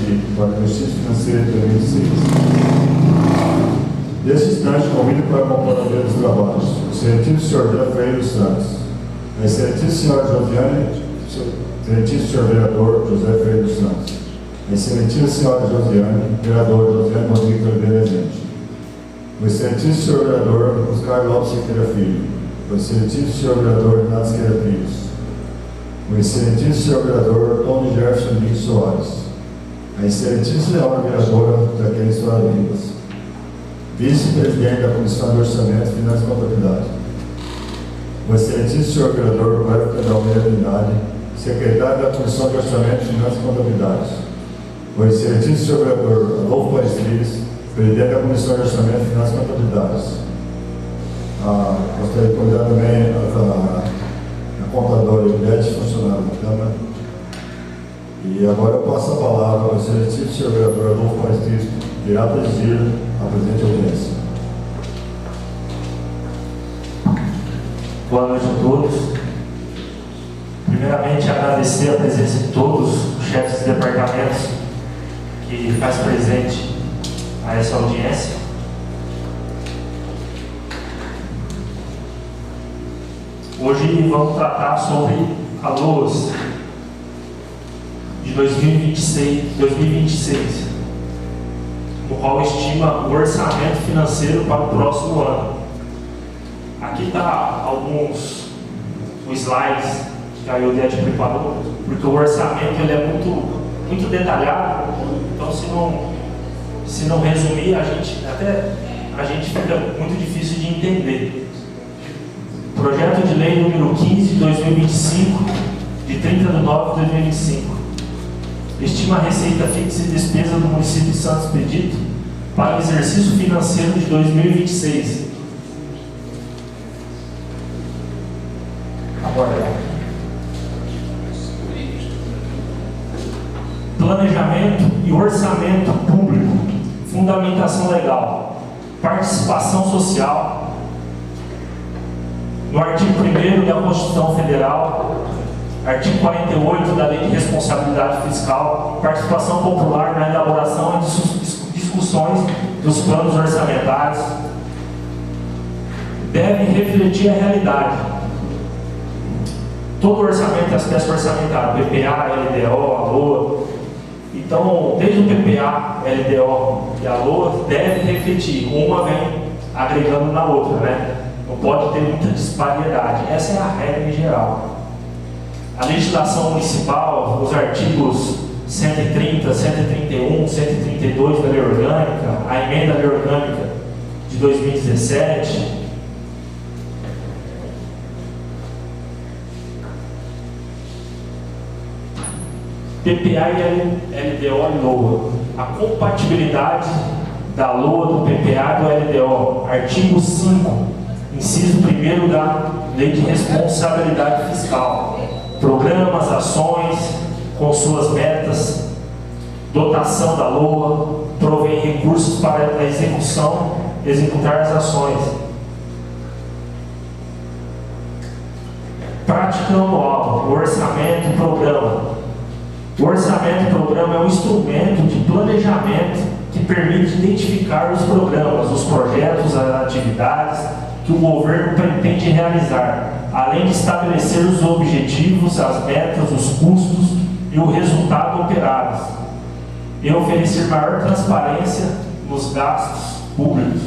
escrito para o exercício financeiro de 2006. Neste instante, convido para compor a dos trabalhos o excelentíssimo senhor José Freire dos Santos, a excelentíssima senhora Josiane, excelentíssimo senhor vereador José Freire dos Santos, a excelentíssima senhora Josiane, vereador Josiane Rodrigues Oliveira Rezende, o excelentíssimo senhor vereador Oscar Lopes Siqueira Filho, o excelentíssimo senhor vereador Renato Siqueira Pires, o excelentíssimo senhor vereador Tony Jefferson Henrique Soares, a excelentíssima senhora vereadora Jaqueline Soares Vivas, vice-presidente da Comissão de Orçamento, Finanças e Contabilidade, o excelentíssimo senhor vereador Cléber Pedal Meira Trindade, secretário da Comissão de Orçamento, Finanças e Contabilidade, o excelentíssimo senhor vereador Adolfo Palestrines, presidente da Comissão de Orçamento, Finanças e Contabilidade. Gostaria de convidar também a contadora Ivete, funcionária da Câmara. E agora eu passo a palavra ao excelentíssimo senhor vereador Adolfo Palestrines, que irá presidir a presente audiência. Boa noite a todos. Primeiramente, agradecer a presença de todos os chefes de departamentos que faz presente a essa audiência. Hoje vamos tratar sobre a LOAS de 2026, no qual estima o orçamento financeiro para o próximo ano. Aqui está alguns slides que a Iodete preparou, porque o orçamento ele é muito detalhado, então se não resumir, a gente fica muito difícil de entender. Projeto de Lei número 15 de 2025, de 30 de nove de 2025, estima a receita fixa e despesa do município de Santo Expedito para o exercício financeiro de 2026. Planejamento e orçamento público, fundamentação legal, participação social. No artigo 1º da Constituição Federal, artigo 48 da Lei de Responsabilidade Fiscal, participação popular na elaboração e discussões dos planos orçamentários, deve refletir a realidade. Todo orçamento é aspecto orçamentário, PPA, LDO, a LOA. Então, desde o PPA, LDO e a LOA, deve refletir. Uma vem agregando na outra, né? Não pode ter muita disparidade. Essa é a regra em geral. A legislação municipal, os artigos 130, 131, 132 da Lei Orgânica, a emenda da Lei Orgânica de 2017, PPA e LDO e LOA. A compatibilidade da LOA, do PPA e do LDO. Artigo 5, inciso 1º da Lei de Responsabilidade Fiscal. Programas, ações, com suas metas, dotação da LOA, provém recursos para a executar as ações. Prática anual, orçamento e programa. O orçamento e programa é um instrumento de planejamento que permite identificar os programas, os projetos, as atividades que o governo pretende realizar, além de estabelecer os objetivos, as metas, os custos e o resultado operados, e oferecer maior transparência nos gastos públicos.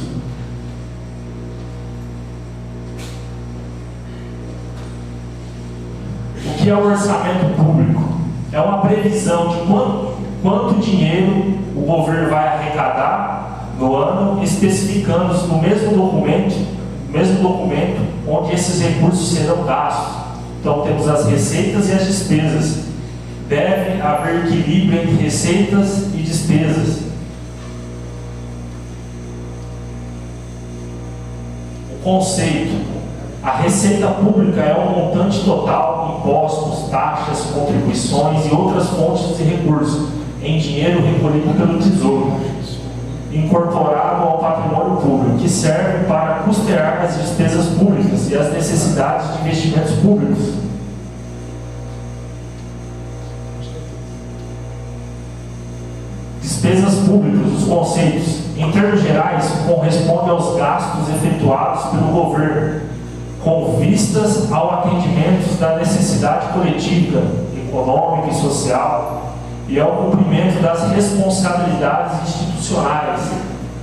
O que é o orçamento público? É uma previsão de quanto dinheiro o governo vai arrecadar no ano, especificando no mesmo documento onde esses recursos serão gastos. Então temos as receitas e as despesas. Deve haver equilíbrio entre receitas e despesas. O conceito: a receita pública é o montante total, impostos, taxas, contribuições e outras fontes de recursos, em dinheiro recolhido pelo Tesouro, incorporado ao patrimônio público, que serve para custear as despesas públicas e as necessidades de investimentos públicos. Despesas públicas, os conceitos, em termos gerais, correspondem aos gastos efetuados pelo governo, com vistas ao atendimento da necessidade coletiva, econômica e social, e ao cumprimento das responsabilidades institucionais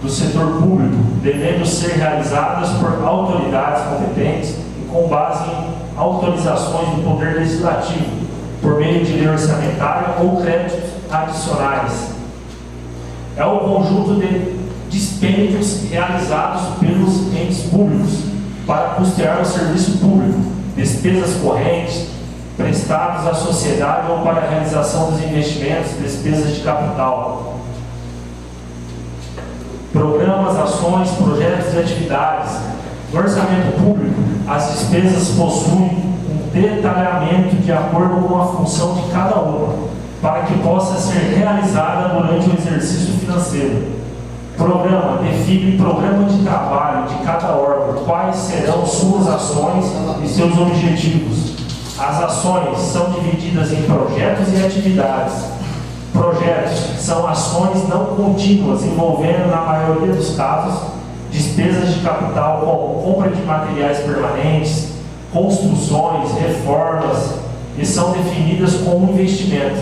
do setor público, devendo ser realizadas por autoridades competentes e com base em autorizações do Poder Legislativo, por meio de lei orçamentária ou créditos adicionais. É o conjunto de dispêndios realizados pelos entes públicos para custear o serviço público, despesas correntes, prestados à sociedade ou para a realização dos investimentos, despesas de capital. Programas, ações, projetos e atividades. No orçamento público, as despesas possuem um detalhamento de acordo com a função de cada uma, para que possa ser realizada durante o exercício financeiro. Programa define programa de trabalho de cada órgão, quais serão suas ações e seus objetivos. As ações são divididas em projetos e atividades. Projetos são ações não contínuas, envolvendo, na maioria dos casos, despesas de capital como compra de materiais permanentes, construções, reformas, e são definidas como investimento.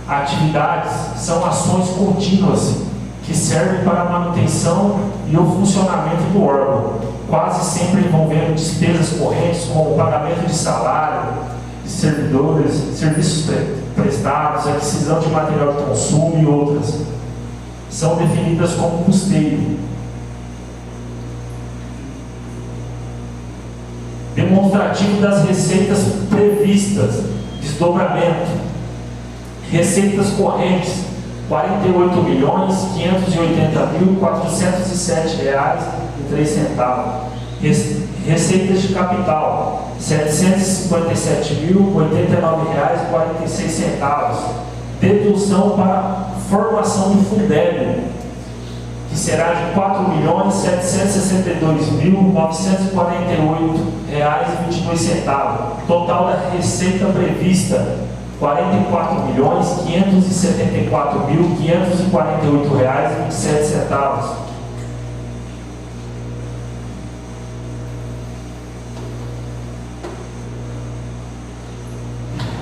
Atividades são ações contínuas que servem para a manutenção e o funcionamento do órgão, quase sempre envolvendo despesas correntes como pagamento de salário, de servidores, serviços prestados, aquisição de material de consumo e outras. São definidas como custeio. Demonstrativo das receitas previstas, desdobramento. Receitas correntes, R$ 48.580.407,03. Receitas de capital, R$ 757.089,46. Dedução para formação do Fundeb, que será de R$ 4.762.948,22. Total da receita prevista, R$ 44.574.548,27.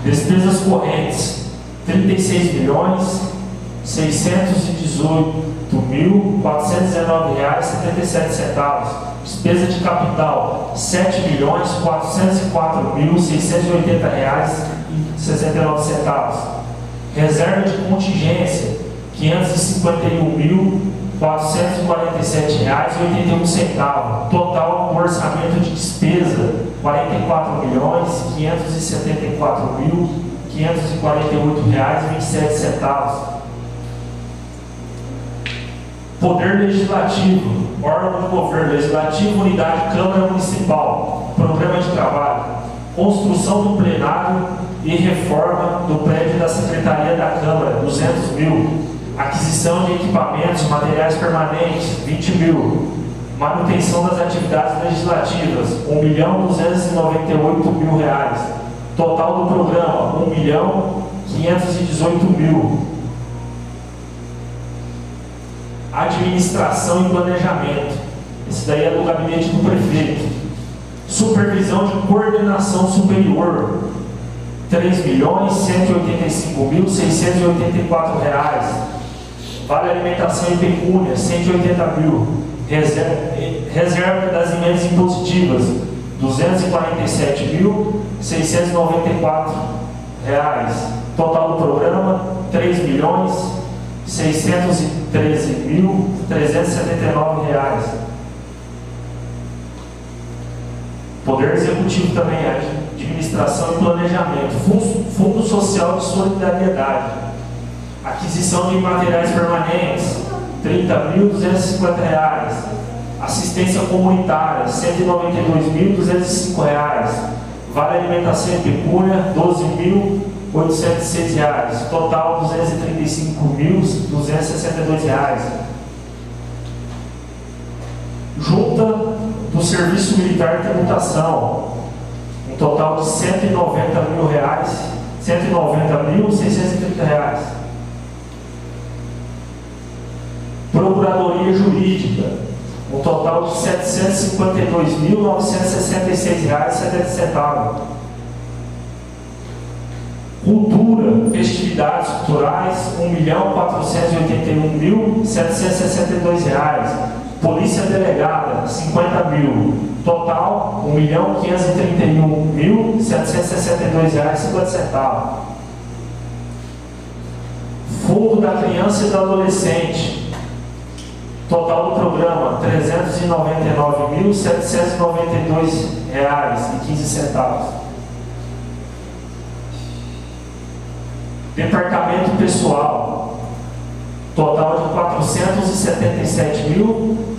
Despesas correntes, R$ 36.618.419,77. Despesa de capital, R$ 7.404.680,69. Reserva de contingência, R$ 551.447,81. Total do orçamento de despesa, R$ 44.574.548,27. Poder Legislativo, órgão de governo legislativo, unidade Câmara Municipal, programa de trabalho, construção do plenário e reforma do prédio da Secretaria da Câmara, 200 mil, aquisição de equipamentos, materiais permanentes, 20 mil, manutenção das atividades legislativas, R$ 1.298.000, total do programa, R$ 1.518.000. Administração e planejamento, esse daí é do gabinete do prefeito. Supervisão de coordenação superior, R$ 3.185.684. Vale alimentação e pecúnia, R$ 180.000. Reserva das emendas impositivas, R$ 247.694. Total do programa, R$ 3.613.379. Poder Executivo também, administração e planejamento. Fundo Social de Solidariedade. Aquisição de materiais permanentes, R$ 30.250. Assistência comunitária, R$ 192.205. Vale alimentação e pecúnia, R$ 12.806. Total, R$ 235.262. Junta do Serviço Militar de Tributação, um total de R$ 190.630. Procuradoria Jurídica, um total de R$ 752.966,70. Cultura, festividades culturais, R$ 1.481.762. Polícia Delegada, R$ 50.000. Total, R$ 1.531.762,50. Fundo da Criança e do Adolescente. Total do programa, R$ 399.792,15. Departamento Pessoal, total de R$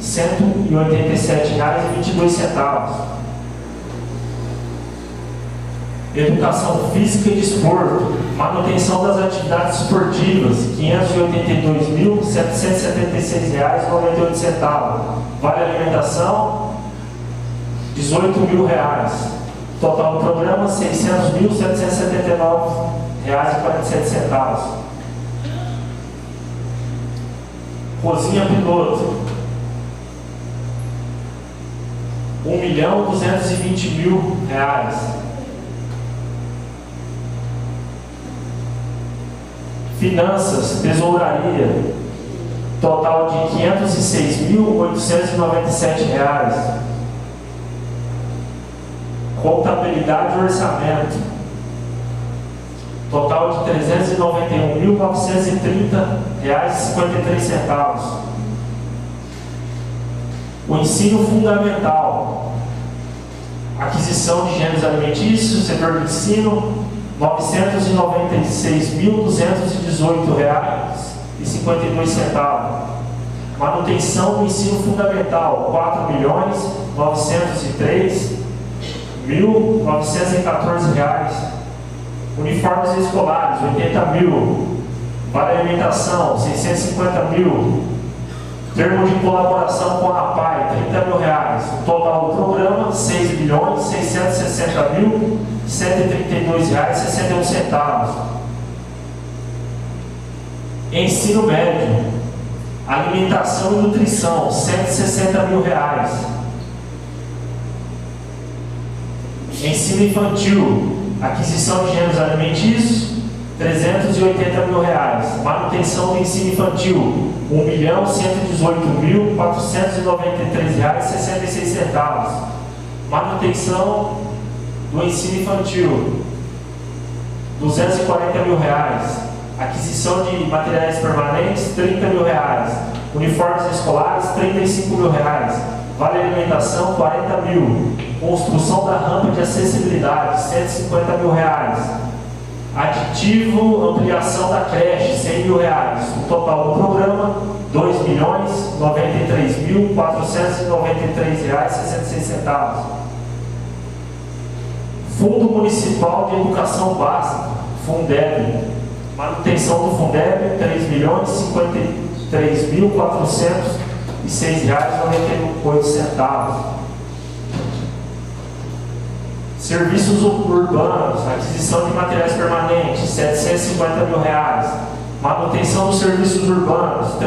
417.187,22. Educação Física e Desporto, manutenção das atividades esportivas, R$ 582.776,98. Vale alimentação, R$ 18.000. Total do programa, R$ 600.779,47. Cozinha Piloto, R$ 1.220.000. Finanças, Tesouraria, total de R$ 506.897. Contabilidade e Orçamento, total de R$ 391.930,53. O ensino fundamental, aquisição de gêneros alimentícios, setor de ensino, R$ 996.218,52. Manutenção do ensino fundamental, R$ 4.903.914. Uniformes escolares, R$ 80.000. Vale alimentação, R$ 650.000. Termo de colaboração com a APAI, R$ 30.000. Total do programa, R$ 6.660.132,61. Ensino médio, alimentação e nutrição, R$ 160.000. Ensino infantil, aquisição de gêneros alimentícios, R$ 380.000. Manutenção do ensino infantil, R$ 1.118.493,66. Manutenção do ensino infantil, R$ 240.000. Aquisição de materiais permanentes, R$ 30.000. Uniformes escolares, R$ 35.000. Vale alimentação, R$ 40.000. Construção da rampa de acessibilidade, R$ 150.000. Aditivo, ampliação da creche, R$ 100.000. O total do programa, R$ 2.093.493,66. Fundo Municipal de Educação Básica, Fundeb. Manutenção do Fundeb, R$ 3.053.406,98. Serviços urbanos, aquisição de materiais permanentes, R$ 750.000. Manutenção dos serviços urbanos, R$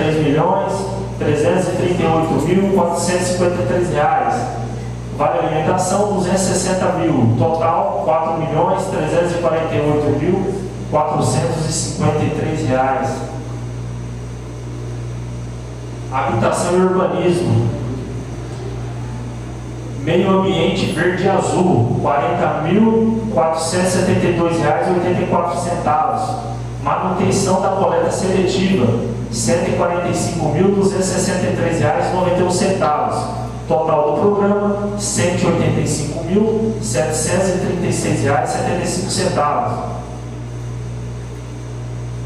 3.338.453. Vale alimentação, R$ 260.000. Total, R$ 4.348.453. Habitação e urbanismo. Meio Ambiente Verde e Azul, R$ 40.472,84. Manutenção da coleta seletiva, R$ 145.263,91. Total do programa, R$ 185.736,75.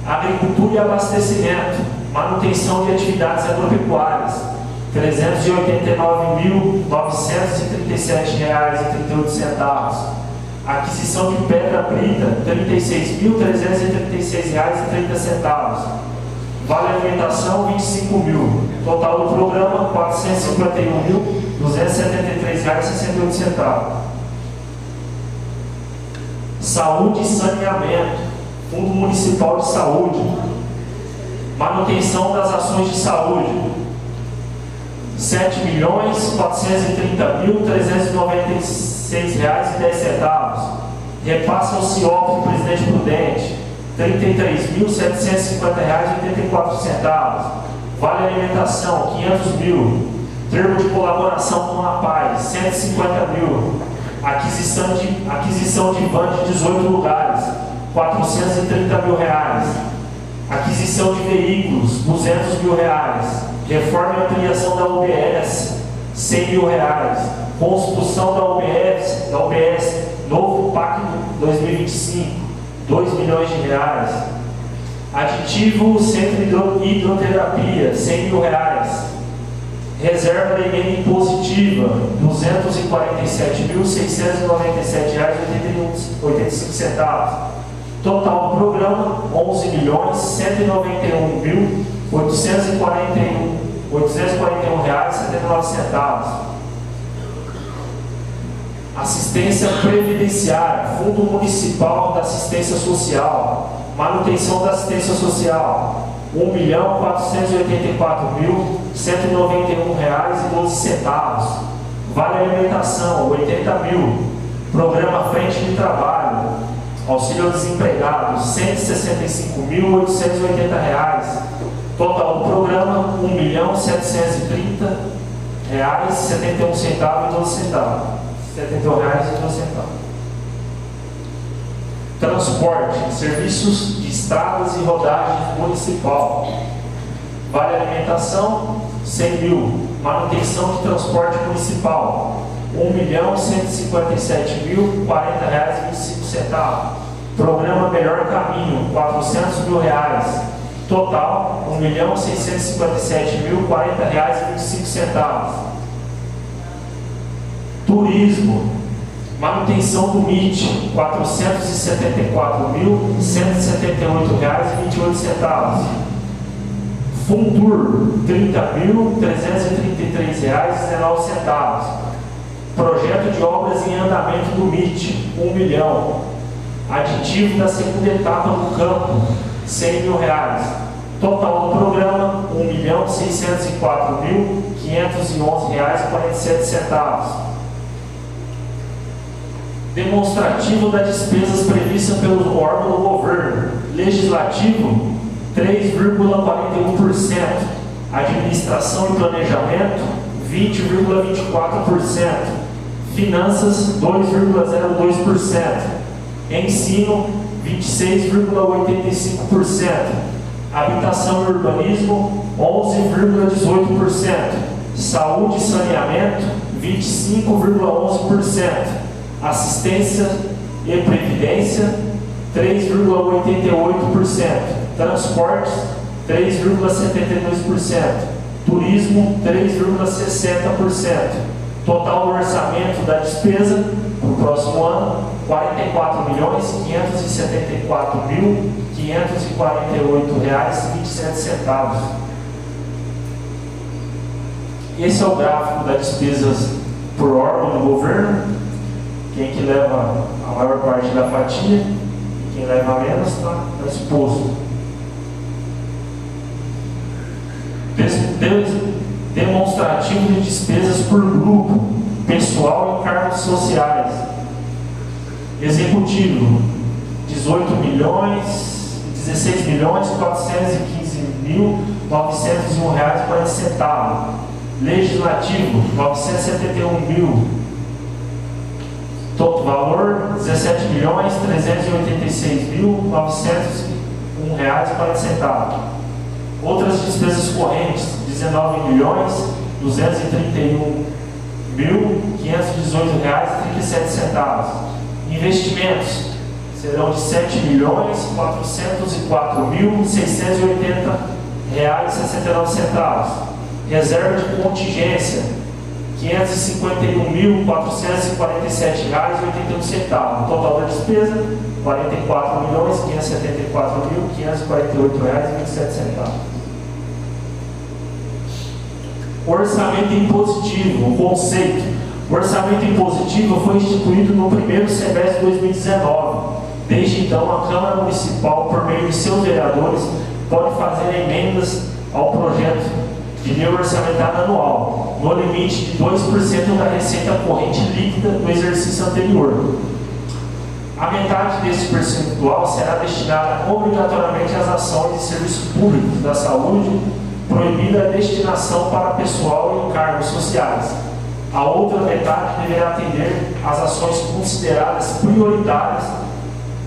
Agricultura e Abastecimento, manutenção de atividades agropecuárias, R$ 389.937,38. Aquisição de pedra brita, R$ 36.336,30. Vale alimentação, R$ 25.000. Total do programa, R$ 451.273,68. Saúde e Saneamento, Fundo Municipal de Saúde. Manutenção das ações de saúde, R$7.430.396,10. Repassa ao CIOP do presidente Prudente, R$33.750,84. Vale alimentação, R$500 mil. Termo de colaboração com a Paz, R$150 mil. Aquisição de van de 18 lugares, R$430 mil. Aquisição de veículos, R$200 mil. Reforma e ampliação da UBS, R$100 mil. Construção da UBS, novo Pacto 2025, R$2 milhões. Aditivo Centro de Hidroterapia, R$100 mil. Reserva da emenda impositiva, R$247.697,85. Total do programa, R$11.191.841,79. Assistência previdenciária, Fundo Municipal da Assistência Social, manutenção da assistência social, R$1.484.191,12. Vale alimentação, R$80 mil. Programa Frente de Trabalho, auxílio desempregados, R$165.880. Total do programa, R$1.730,71,12. Transporte, serviços de estradas e rodagem municipal. Vale alimentação, R$100 mil. Manutenção de transporte municipal, R$1.157.040,25. Programa Melhor Caminho, R$400 mil. Total, R$1.657.040,25. Turismo, manutenção do MIT, R$474.178,28. Fundur, R$30.333,19. Projeto de obras em andamento do MIT, R$1 milhão. Aditivo da segunda etapa do campo, R$100 mil. Total do programa, R$1.604.511,47. Demonstrativo das despesas previstas pelo órgão do governo. Legislativo, 3,41%. Administração e planejamento, 20,24%. Finanças, 2,02%. Ensino, 26,85%. Habitação e urbanismo, 11,18%. Saúde e saneamento, 25,11%. Assistência e previdência, 3,88%. Transportes, 3,72%. Turismo, 3,60%. Total do orçamento da despesa para o próximo ano, R$44.574.548,27. Esse é o gráfico das despesas por órgão do governo. Quem que leva a maior parte da fatia e quem leva menos está exposto. Demonstrativo de despesas por grupo, pessoal e cargos sociais. Executivo, R$16.415.901,40. Legislativo, R$971.000. Todo valor, R$17.386.901,40. Outras despesas correntes, R$19.231.518,37. Investimentos serão de R$7.404.680,69. Reserva de contingência, R$551.447,81. Total da despesa, R$44.574.548,27. Orçamento impositivo, conceito. O orçamento impositivo foi instituído no primeiro semestre de 2019. Desde então, a Câmara Municipal, por meio de seus vereadores, pode fazer emendas ao projeto de nível orçamentário anual, no limite de 2% da receita corrente líquida do exercício anterior. A metade desse percentual será destinada obrigatoriamente às ações de serviços públicos da saúde, proibida a destinação para pessoal e encargos sociais. A outra metade deverá atender às ações consideradas prioritárias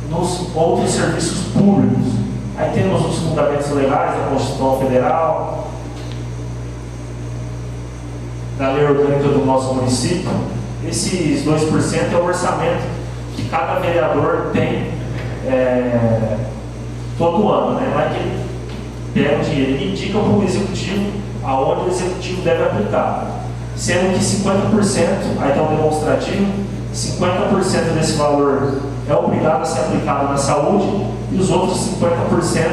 nos outros serviços públicos. Aí temos os fundamentos legais da Constituição Federal, da lei orgânica do nosso município. Esses 2% é o orçamento que cada vereador tem todo ano, né? Não é que ele pega o dinheiro, ele indica para o executivo aonde o executivo deve aplicar. Sendo que 50%, aí está um demonstrativo, 50% desse valor é obrigado a ser aplicado na saúde e os outros 50%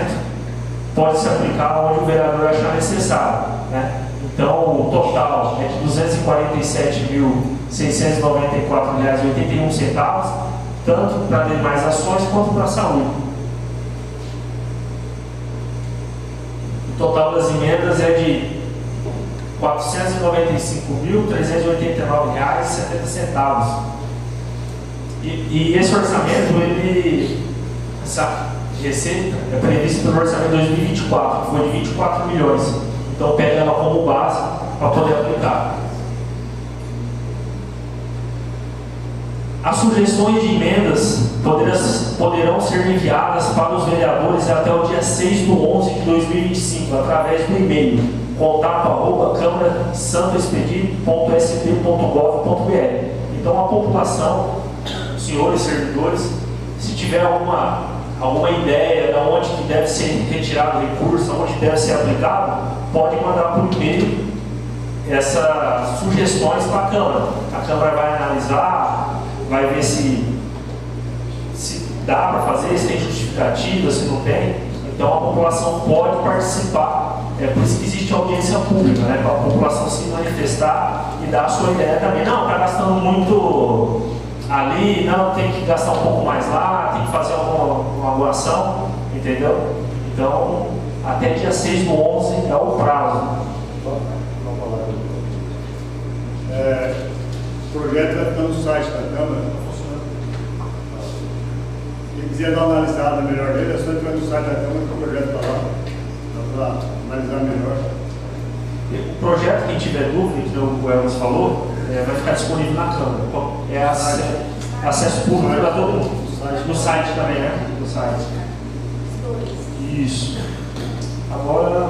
pode ser aplicado onde o vereador achar necessário, né? Então, o total é de R$ 247.694,81, tanto para demais ações quanto para a saúde. O total das emendas é de R$ 495.389,70. E esse orçamento, essa receita é prevista pelo orçamento de 2024, que foi de 24 milhões. Então pega ela como base para poder aplicar. As sugestões de emendas poderão ser enviadas para os vereadores até o dia 6/11/2025, através do e-mail contato@câmara-santoexpedito.sp.gov.br. Então a população, senhores servidores, se tiver alguma ideia de onde que deve ser retirado o recurso, onde deve ser aplicado, pode mandar por e-mail essas sugestões para a Câmara. A Câmara vai analisar, vai ver se dá para fazer, se tem justificativa, se não tem. Então a população pode participar. É por isso que existe audiência pública, né? Para a população se manifestar e dar a sua ideia também. Não, está gastando muito ali, não, tem que gastar um pouco mais lá, tem que fazer uma ação, entendeu? Então, até dia 6/11 é o prazo. O projeto vai ficar no site da Câmara. Quem quiser dar uma analisada melhor dele, é só entrar no site da Câmara que o projeto está lá, para analisar melhor. O projeto, quem tiver dúvida, que o Elvis falou, vai ficar disponível na Câmara. É acesso público para todo mundo. No site também, né? No site. Isso. Agora,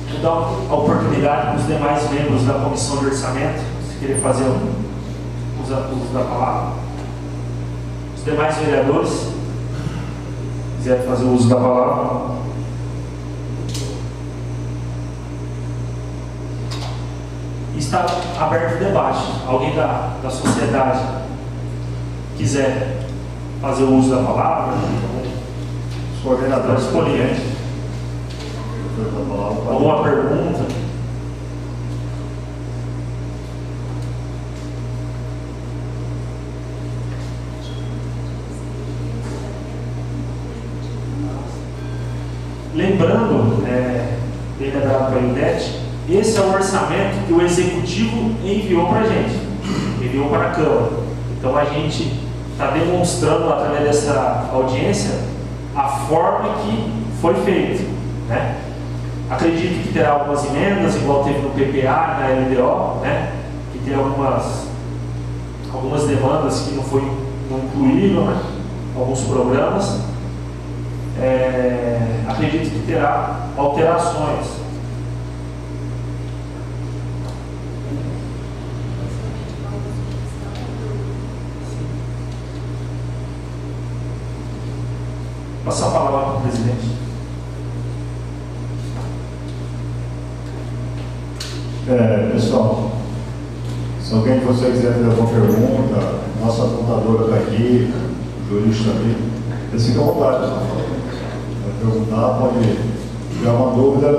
vou dar a oportunidade para os demais membros da Comissão de Orçamento, se querer fazer uso da palavra. Os demais vereadores, se quiserem fazer uso da palavra. Está aberto o debate. Alguém da sociedade quiser fazer o uso da palavra, os coordenadores escolhem. Alguma pergunta? Lembrando, bem lembrado para a Idete, esse é o orçamento que o Executivo enviou para a gente, enviou para a Câmara. Então a gente está demonstrando através dessa audiência a forma que foi feito, né? Acredito que terá algumas emendas, igual teve no PPA e na LDO, né? Que tem algumas demandas que não incluíram, né? Alguns programas. Acredito que terá alterações. Passar a palavra para o presidente. Pessoal, se alguém de vocês quiser fazer alguma pergunta, nossa contadora está aqui, o jurista aqui, eles ficam à vontade. Vai perguntar, pode tiver uma dúvida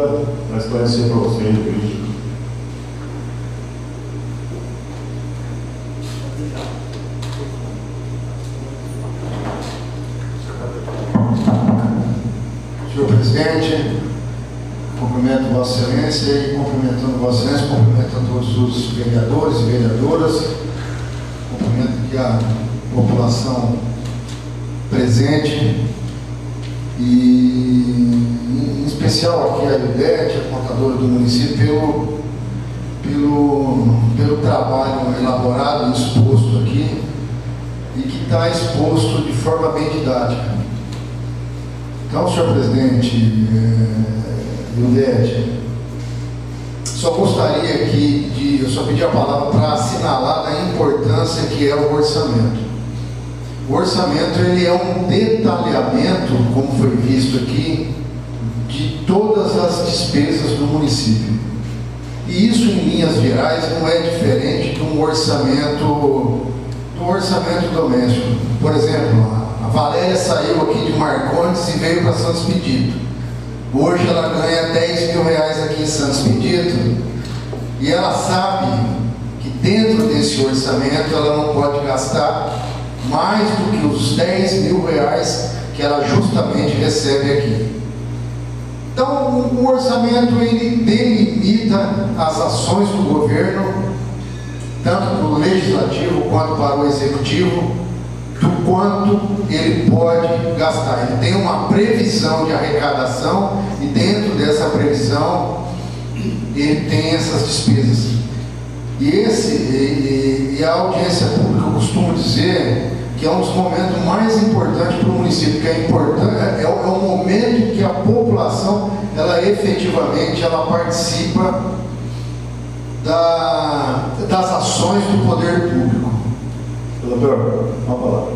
para esclarecer para vocês, jurídico. Senhor presidente, cumprimento Vossa Excelência e cumprimentando Vossa Excelência, cumprimentando todos os vereadores e vereadoras, cumprimento aqui a população presente e em especial aqui a Ildete, a contadora do município, pelo trabalho elaborado e exposto aqui e que está exposto de forma bem didática. Então, senhor presidente, Ildete, só gostaria aqui eu só pedi a palavra para assinalar a importância que é o orçamento. O orçamento, ele é um detalhamento, como foi visto aqui, de todas as despesas do município. E isso, em linhas gerais, não é diferente do orçamento doméstico. Por exemplo, a Valéria saiu aqui de Marcondes e veio para Santos Expedito. Hoje ela ganha 10 mil reais aqui em Santos Expedito e ela sabe que dentro desse orçamento ela não pode gastar mais do que os 10 mil reais que ela justamente recebe aqui. Então, o orçamento, ele delimita as ações do governo, tanto para o legislativo quanto para o executivo, do quanto ele pode gastar. Ele tem uma previsão de arrecadação e dentro dessa previsão ele tem essas despesas. E a audiência pública, eu costumo dizer que é um dos momentos mais importantes para o município, que é o momento que a população, ela efetivamente, ela participa das ações do poder público. Doutor, uma palavra.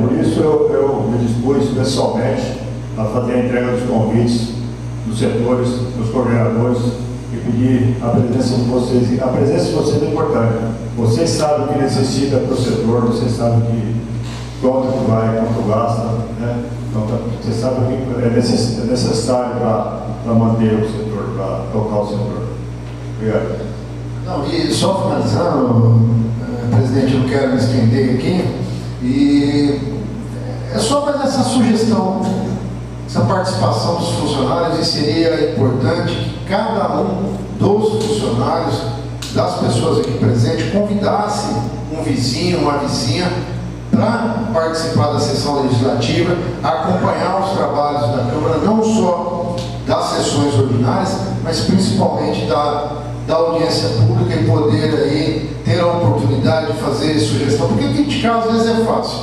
Por isso eu me dispus pessoalmente a fazer a entrega dos convites dos setores, dos coordenadores, e pedir a presença de vocês. A presença de vocês é importante. Vocês sabem o que necessita para o setor, vocês sabem quanto que vai, quanto gasta, né? Então, vocês sabem o que é necessário para manter o setor, para tocar o setor. Obrigado. Não, e só finalizando, presidente, eu não quero me estender aqui, e é só fazer essa sugestão, essa participação dos funcionários, e seria importante que cada um dos funcionários, das pessoas aqui presentes, convidasse um vizinho, uma vizinha, para participar da sessão legislativa, acompanhar os trabalhos da Câmara, não só das sessões ordinárias, mas principalmente da audiência pública, e poder aí ter a oportunidade de fazer sugestão, porque criticar às vezes é fácil.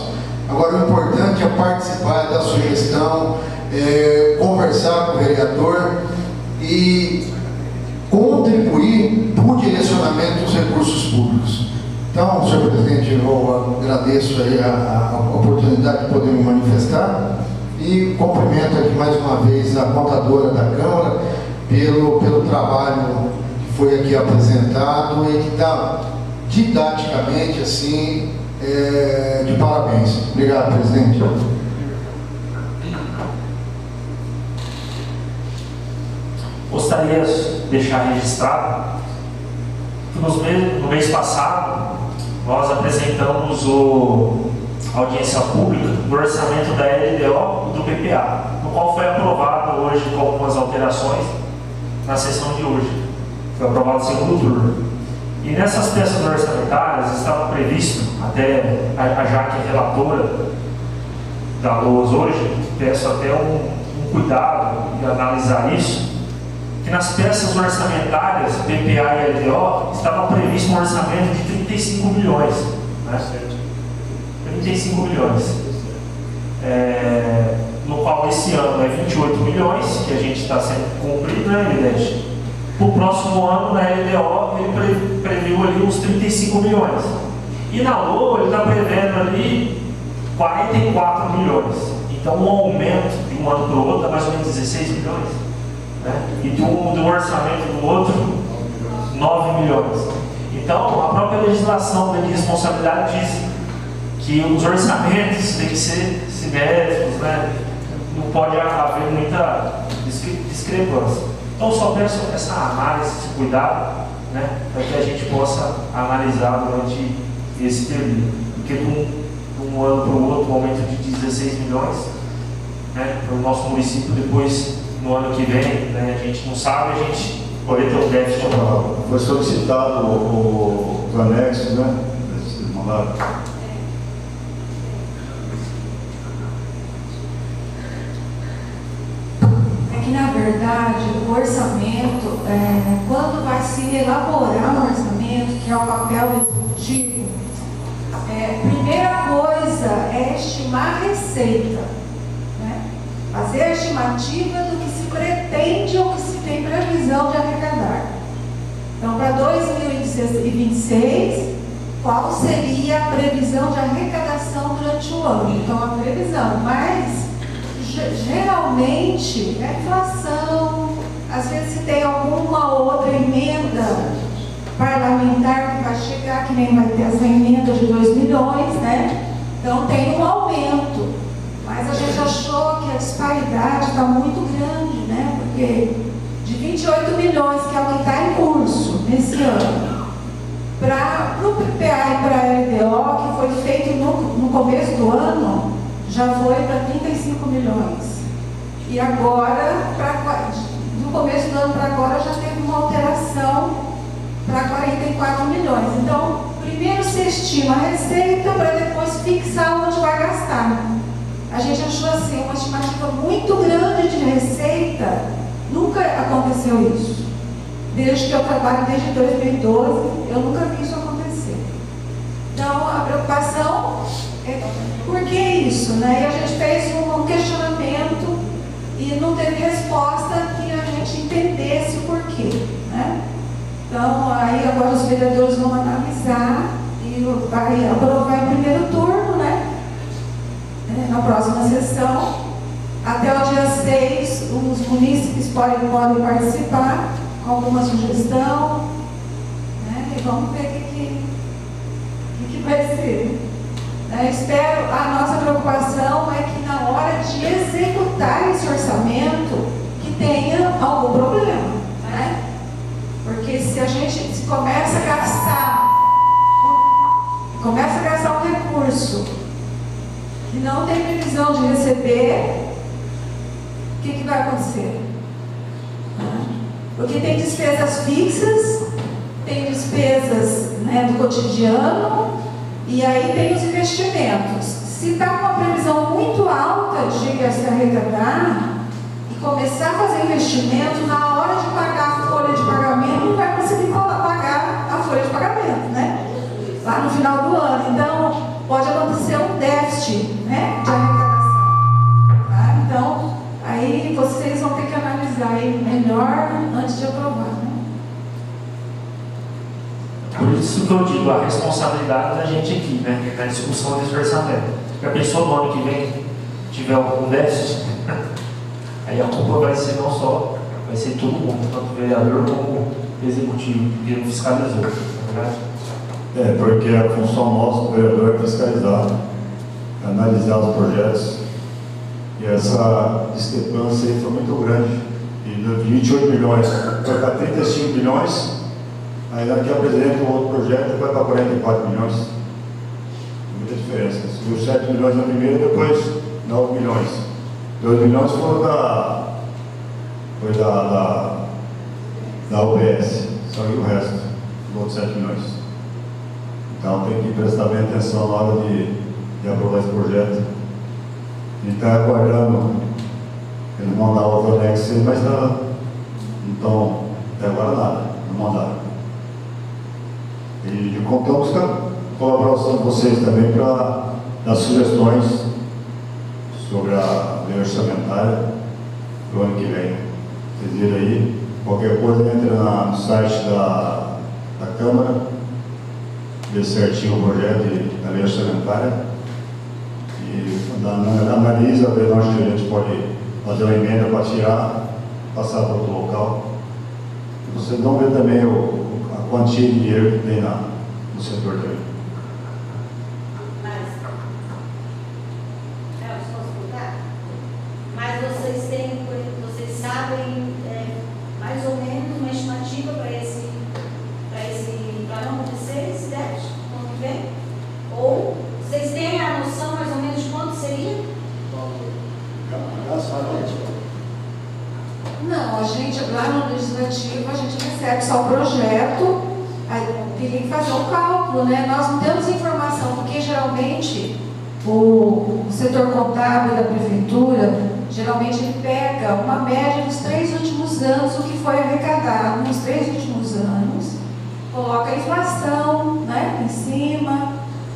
Agora, o importante é participar da sugestão, conversar com o vereador e contribuir para o direcionamento dos recursos públicos. Então, senhor presidente, eu agradeço aí a oportunidade de poder me manifestar e cumprimento aqui mais uma vez a contadora da Câmara pelo trabalho que foi aqui apresentado e que está didaticamente assim, de parabéns. Obrigado, presidente. Gostaria de deixar registrado que no mês passado nós apresentamos a audiência pública do orçamento da LDO e do PPA, no qual foi aprovado hoje com algumas alterações na sessão de hoje. Foi aprovado o segundo turno. E nessas peças orçamentárias estava previsto, até a Jaque relatora da LOAS hoje, peço até um cuidado de analisar isso, que nas peças orçamentárias, PPA e LDO, estava previsto um orçamento de 35 milhões. Né? 35 milhões. No qual esse ano é 28 milhões, que a gente está sendo cumprido, né, Evidente? Para o próximo ano, na LDO, ele previu ali uns 35 milhões. E na LOA, ele está prevendo ali 44 milhões. Então, um aumento de um ano para o outro dá mais ou menos 16 milhões. Né? E do orçamento do outro, 9 milhões. Então, a própria legislação de responsabilidade diz que os orçamentos têm que ser simétricos, né? Não pode haver muita discrepância. Então, só peço essa análise, esse cuidado, né? Para que a gente possa analisar durante esse período. Porque de um ano para o outro, um aumento de 16 milhões, né, para o nosso município depois, no ano que vem, né, a gente não sabe, a gente poder ter um déficit. Foi solicitado os anexos, né? Vocês mandaram. É que, na verdade, o orçamento, quando vai se elaborar um orçamento, que é o papel executivo, primeira coisa é estimar a receita, né? Fazer a estimativa do que se pretende ou que se tem previsão de arrecadar. Então, para 2026, qual seria a previsão de arrecadação durante o ano? Então, a previsão, mas geralmente é inflação, às vezes se tem alguma outra emenda parlamentar que vai chegar, que nem vai ter essa emenda de 2 milhões, né? Então tem um aumento, mas a gente achou que a disparidade está muito grande, né? Porque de 28 milhões, que é o que está em curso nesse ano, para o PPA e para a LDO, que foi feito no começo do ano, já foi para 35 milhões. E agora, do começo do ano para agora, já teve uma alteração para 44 milhões. Então, primeiro se estima a receita para depois fixar onde vai gastar. A gente achou assim, uma estimativa muito grande de receita, nunca aconteceu isso. Desde que eu trabalho, desde 2012, eu nunca vi isso acontecer. Então, a preocupação é por que isso, né? E a gente fez um questionamento e não teve resposta que a gente entendesse o porquê, né? Então, aí agora os vereadores vão analisar e vai aprovar em primeiro turno, né? Na próxima sessão. Até o dia 6, os munícipes podem participar com alguma sugestão, né? E vamos ver o que vai ser. Espero, a nossa preocupação é que na hora de executar esse orçamento, que tenha algum problema, né? Porque se a gente começa a gastar um recurso que não tem previsão de receber, o que vai acontecer? Porque tem despesas fixas, tem despesas, né, do cotidiano, e aí tem os investimentos. Se está com uma previsão muito alta de se arrecadar e começar a fazer investimento, na hora de pagar a folha de pagamento, não vai conseguir pagar a folha de pagamento, né? Lá no final do ano. Então, pode acontecer um déficit, né, de arrecadação. Tá? Então, aí vocês vão ter que analisar aí melhor antes de aprovar, né? Por isso que eu digo, a responsabilidade da gente aqui, né, na discussão desse orçamento. Se a pessoa no ano que vem tiver algum déficit, aí a culpa vai ser não só, vai ser todo mundo, tanto o vereador como o executivo, que não fiscalizou, não é verdade? Porque a função nossa do vereador é fiscalizar, analisar os projetos, e essa discrepância aí foi muito grande. E de 28 milhões foi para 35 milhões. Aí daqui apresenta um outro projeto e vai para 44 milhões. Muita diferença. Subiu 7 milhões na primeira, depois 9 milhões. 2 milhões foram da UBS. Saiu o resto, os outros 7 milhões. Então tem que prestar bem atenção na hora de aprovar esse projeto. A gente está aguardando eles mandar os anexos, mas não estão até agora nada, não mandaram. E contamos com a colaboração de vocês também para dar sugestões sobre a lei orçamentária do ano que vem. Vocês viram aí, qualquer coisa entra no site da Câmara, vê certinho o projeto da lei orçamentária e analisa, vê onde a gente pode fazer uma emenda para tirar, passar para outro local. Vocês vão ver também a quantia de dinheiro que tem no setor também. Mas vocês sabem mais ou menos uma estimativa para não acontecer esse déficit no ano que vem? Ou vocês têm a noção mais ou menos de quanto seria? A administrativo, a gente recebe só o projeto, aí teria que fazer um cálculo, né? Nós não temos informação, porque geralmente o setor contábil da prefeitura, geralmente ele pega uma média dos 3 últimos anos, o que foi arrecadado nos 3 últimos anos, coloca a inflação, né, em cima,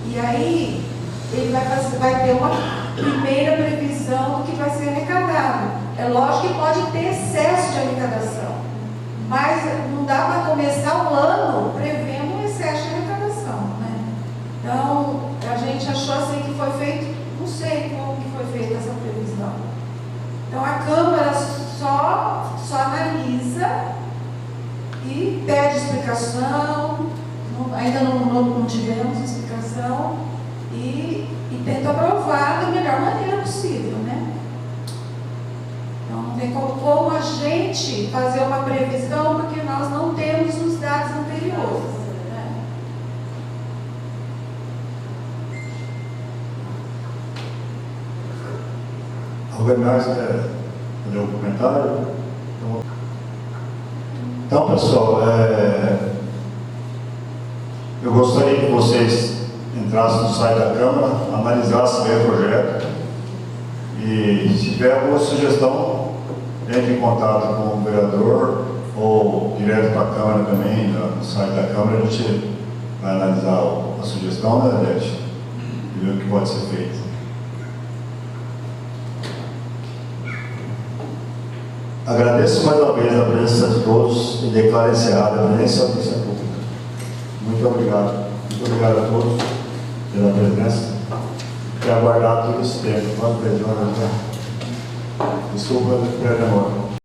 e aí ele vai ter uma primeira previsão do que vai ser arrecadado. É lógico que pode ter excesso de arrecadação, mas não dá para começar o ano prevendo um excesso de arrecadação, né? Então, a gente achou assim que foi feito, não sei como que foi feita essa previsão. Então, a Câmara só analisa e pede explicação, ainda não tivemos explicação, e tenta aprovar da melhor maneira possível, né? Então, não tem como a gente fazer uma previsão, porque nós não temos os dados anteriores, né? Alguém mais quer fazer um comentário? Então, pessoal, eu gostaria que vocês entrassem no site da Câmara, analisassem bem o projeto e, se tiver alguma sugestão, entre em contato com o vereador ou direto para a Câmara também, no site da Câmara. A gente vai analisar a sugestão, né, Adete? E ver o que pode ser feito. Agradeço mais uma vez a presença de todos e declaro encerrada a presença da audiência pública. Muito obrigado. Muito obrigado a todos pela presença. Quero aguardar todo esse tempo. Desculpa pela demora.